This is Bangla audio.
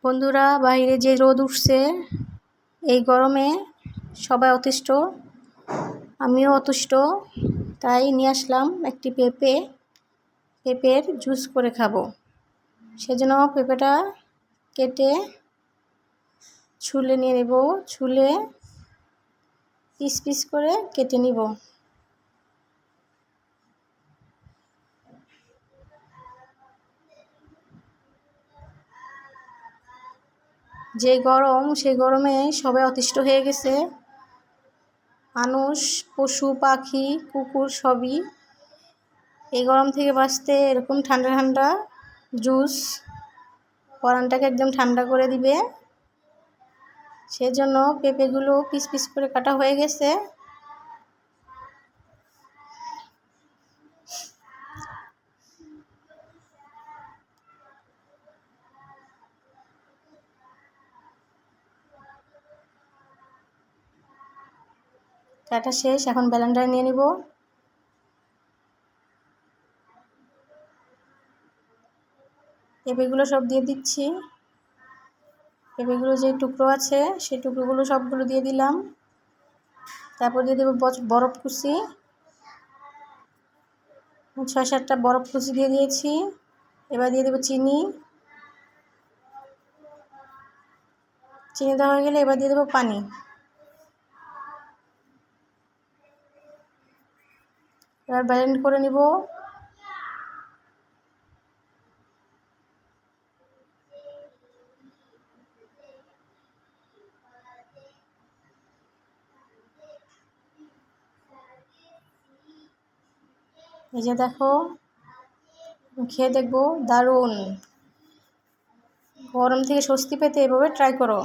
বন্ধুরা, বাইরে যে রোদ উঠছে, এই গরমে সবাই অতিষ্ঠ, আমিও অতিষ্ঠ। তাই নিয়ে আসলাম একটি পেঁপের জুস করে খাবো। সেজন্য পেঁপেটা কেটে ছুলে নিয়ে নেব, ছুলে পিস পিস করে কেটে নিব। যে গরম, সেই গরমে সবাই অতিষ্ঠ হয়ে গেছে। মানুষ, পশু পাখি, কুকুর সবই এই গরম থেকে বাঁচতে এরকম ঠান্ডা ঠান্ডা জুস পরানটাকে একদম ঠান্ডা করে দিবে। সেজন্য পেঁপেগুলো পিস পিস করে কাটা হয়ে গেছে। কাটা শেষ, এখন ব্লেন্ডার নিয়ে নিব। পেঁপেগুলো সব দিয়ে দিচ্ছি। পেঁপেগুলো যে টুকরো আছে সেই টুকরোগুলো সবগুলো দিয়ে দিলাম। তারপর দিয়ে দেবো বরফ কুচি, 6-7টা বরফ কুচি দিয়ে দিয়েছি। এবার দিয়ে দেবো চিনি দেওয়া হয়ে গেলে এবার দিয়ে দেবো পানি। এবার ব্লেন্ড করে নিব। এই যে দেখো, খেয়ে দেখবো, দারুণ। গরম থেকে স্বস্তি পেতে এভাবে ট্রাই করো।